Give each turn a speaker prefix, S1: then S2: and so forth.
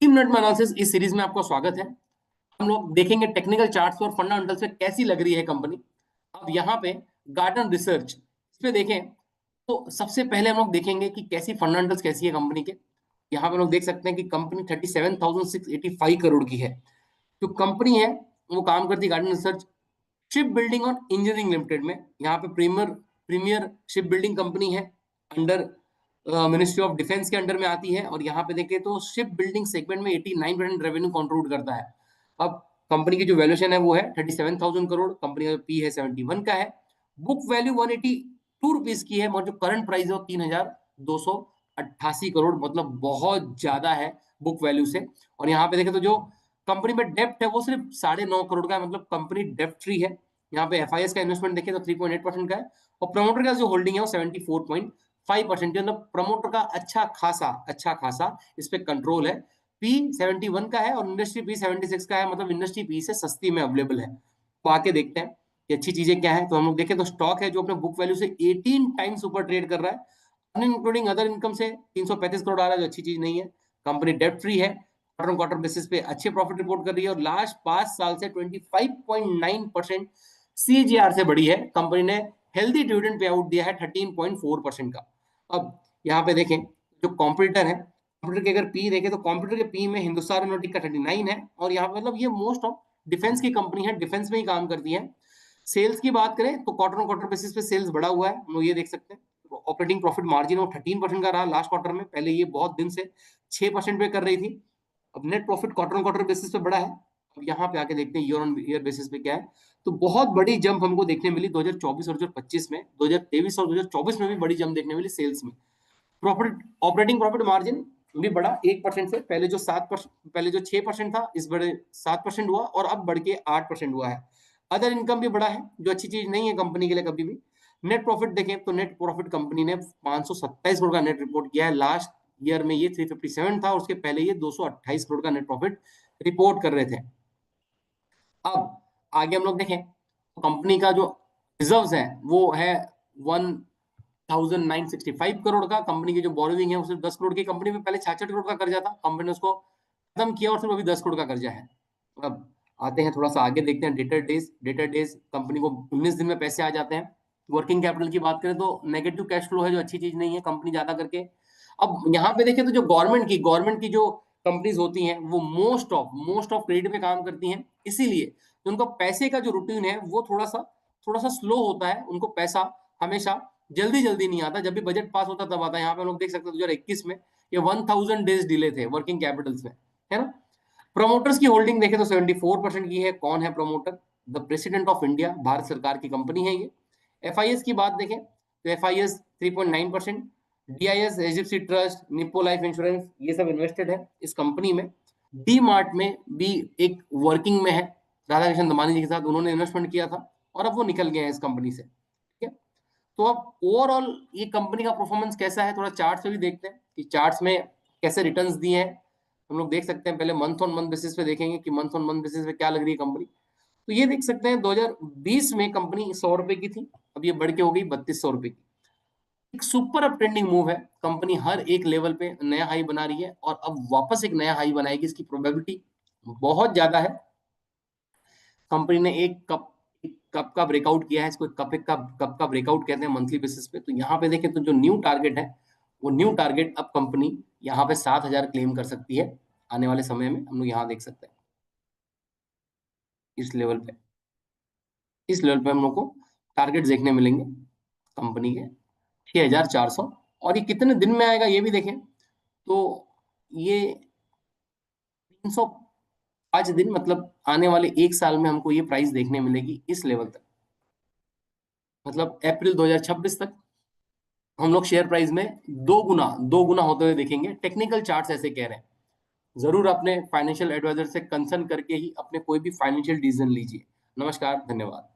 S1: Minute में analysis इस series में आपका स्वागत है। हम लोग देखेंगे टेक्निकल चार्ट्स और फंडामेंटल्स में कैसी लग रही है कंपनी। अब यहाँ पे गार्डन रिसर्च इस पे देखें तो सबसे पहले हम लोग देखेंगे कि कैसी फंडामेंटल्स कैसी है कंपनी के। यहाँ पे लोग देख सकते हैं कि कंपनी 37,685 करोड़ की है। जो कंपनी है वो काम करती है गार्डन रिसर्च शिप बिल्डिंग और इंजीनियरिंग लिमिटेड में। यहाँ पे premier premier ship building company है, अंडर मिनिस्ट्री ऑफ डिफेंस के अंडर में आती है। और यहाँ पे देखें तो शिप बिल्डिंग सेगमेंट में 89% रेवेन्यू कंट्रीब्यूट करता है। अब कंपनी की जो वैल्यूएशन है वो है 37,000 करोड़, कंपनी का पी है 71 का है, बुक वैल्यू 182 रुपीज की है, और जो करंट प्राइस है वो 3,288 करोड़, मतलब बहुत ज्यादा है बुक वैल्यू से। और यहाँ पे देखें तो जो कंपनी में डेप्ट है वो सिर्फ 9.5 करोड़ का है, मतलब कंपनी डेप्ट फ्री है। यहाँ पे एफआईएस का इन्वेस्टमेंट देखें तो 3.8% का है, और प्रमोटर का जो होल्डिंग है वो 74.5%, मतलब प्रमोटर का अच्छा खासा इस पे कंट्रोल है। पी 71 का है और इंडस्ट्री पी 76 का है, मतलब इंडस्ट्री पी से सस्ती में अवेलेबल है। तो आके देखते हैं कि अच्छी चीजें क्या है। तो हम लोग देखें तो स्टॉक है जो अपने बुक वैल्यू से 18 टाइम्स ऊपर ट्रेड कर रहा है, इंक्लूडिंग अदर इनकम से 335 करोड़ आ रहा है, जो अच्छी चीज नहीं है। कंपनी डेप्ट फ्री है, क्वार्टर क्वार्टर बेसिस पे अच्छे प्रॉफिट रिपोर्ट कर रही है, और लास्ट 5 साल से 25.9% सीजीआर से बढ़ी है। कंपनी ने हेल्दी डिविडेंड पे आउट दिया है 13.4% का। अब यहाँ पे देखें जो कॉम्पिटिटर है, कंप्यूटर के अगर पी देखें तो कंप्यूटर के पी में हिंदुस्तान एरोनॉटिक का 39 है, और यहाँ पे मतलब ये मोस्ट ऑफ डिफेंस की कंपनी है, डिफेंस में ही काम करती है। सेल्स की बात करें तो क्वार्टर क्वार्टर बेसिस पे सेल्स बढ़ा हुआ है, हम लोग ये देख सकते हैं। ऑपरेटिंग प्रॉफिट मार्जिन वो 13% का रहा लास्ट क्वार्टर में, पहले ये बहुत दिन से 6% पे कर रही थी। अब net profit quarter on quarter basis पे बढ़ा है। अब यहाँ पे आके देखते हैं ईयर ऑन ईयर बेसिस पे क्या है। तो बहुत बड़ी जंप हमको देखने मिली 2024 और 2025 में, 2023 और 2024 में भी बड़ी जंप देखने मिली सेल्स में। प्रॉफिट ऑपरेटिंग प्रॉफिट मार्जिन भी बढ़ा 1% से, पहले जो 7%, पहले जो 6% था इस बड़े 7% हुआ, और अब बढ़ के 8% हुआ है। अदर इनकम भी बढ़ा है, जो अच्छी चीज नहीं है कंपनी के लिए कभी भी। नेट प्रॉफिट देखें तो नेट प्रॉफिट कंपनी ने 527 करोड़ का नेट रिपोर्ट किया है। लास्ट ईयर में ये 357 था, उसके पहले ये 228 करोड़ का नेट प्रॉफिट रिपोर्ट कर रहे थे। अब आगे हम लोग देखें तो कंपनी का जो रिजर्व्स है वो है 1965 करोड़ का। कंपनी की जो बोरोविंग है वो सिर्फ 10 करोड़ की, कंपनी में पहले 66 करोड़ का कर्जा था, कंपनी ने उसको खत्म किया और सिर्फ अभी 10 करोड़ का कर्जा है। अब आते हैं थोड़ा सा आगे देखते हैं डेटर डेज कंपनी को 19 दिन में पैसे आ जाते हैं। वर्किंग कैपिटल की बात करें तो नेगेटिव कैश फ्लो है, जो अच्छी चीज नहीं है कंपनी ज्यादा करके। अब यहाँ पे देखें तो जो गवर्नमेंट की जो कंपनीज होती हैं वो मोस्ट ऑफ क्रेडिट पे काम करती हैं, इसीलिए तो उनका पैसे का जो रूटीन है वो थोड़ा सा स्लो होता है। उनको पैसा हमेशा जल्दी जल्दी नहीं आता, जब भी बजट पास होता तब आता है। यहाँ पे हम लोग देख सकते हैं 2021 में ये 1000 डेज डिले थे वर्किंग कैपिटल्स में, है ना। प्रमोटर्स की होल्डिंग देखें तो 74% की है। कौन है promoter? The president of India, Bharat सरकार की कंपनी है ये। एफआईएस की बात देखें तो FIS 3.9%, DIIs, HDFC trust, Nippon life insurance, ये सब इन्वेस्टेड है इस कंपनी में। डी मार्ट में भी एक वर्किंग में है, राधाकृष्ण दमानी जी के साथ उन्होंने इन्वेस्टमेंट किया था, और अब वो निकल गए हैं इस कंपनी से, ठीक है। तो अब ओवरऑल ये कंपनी का परफॉर्मेंस कैसा है, थोड़ा चार्ट से भी देखते हैं कि चार्ट्स में कैसे रिटर्न्स दिए हैं। हम लोग देख सकते हैं, पहले मंथ ऑन मंथ बेसिस पे देखेंगे कि मंथ ऑन मंथ बेसिस पे क्या लग रही है कंपनी। तो ये देख सकते हैं 2020 में कंपनी 100 रुपए की थी, अब ये बढ़ के हो गई 3200 रुपए की। एक सुपर अप ट्रेंडिंग मूव है, कंपनी हर एक लेवल पे नया हाई बना रही है, और अब वापस एक नया हाई बनाएगी, इसकी प्रोबेबिलिटी बहुत ज्यादा है। कंपनी ने एक कप का ब्रेकआउट किया है, इसको कप का ब्रेकआउट कहते हैं मंथली बेसिस पे। तो यहाँ पे देखें तो जो न्यू टारगेट है वो न्यू टारगेट अब कंपनी यहाँ पे 7,000 क्लेम कर सकती है आने वाले समय में। हम लोग यहाँ देख सकते हैं इस लेवल पे, हम लोग को टारगेट देखने मिलेंगे कंपनी के 6,400। और ये कितने दिन में आएगा ये भी देखें तो ये 305 दिन, मतलब आने वाले एक साल में हमको ये प्राइस देखने मिलेगी इस लेवल तक, मतलब अप्रैल 2026 तक हम लोग शेयर प्राइस में दो गुना होते हुए देखेंगे। टेक्निकल चार्ट्स ऐसे कह रहे हैं। जरूर अपने फाइनेंशियल एडवाइजर से कंसल्ट करके ही अपने कोई भी फाइनेंशियल डिसीजन लीजिए। नमस्कार, धन्यवाद।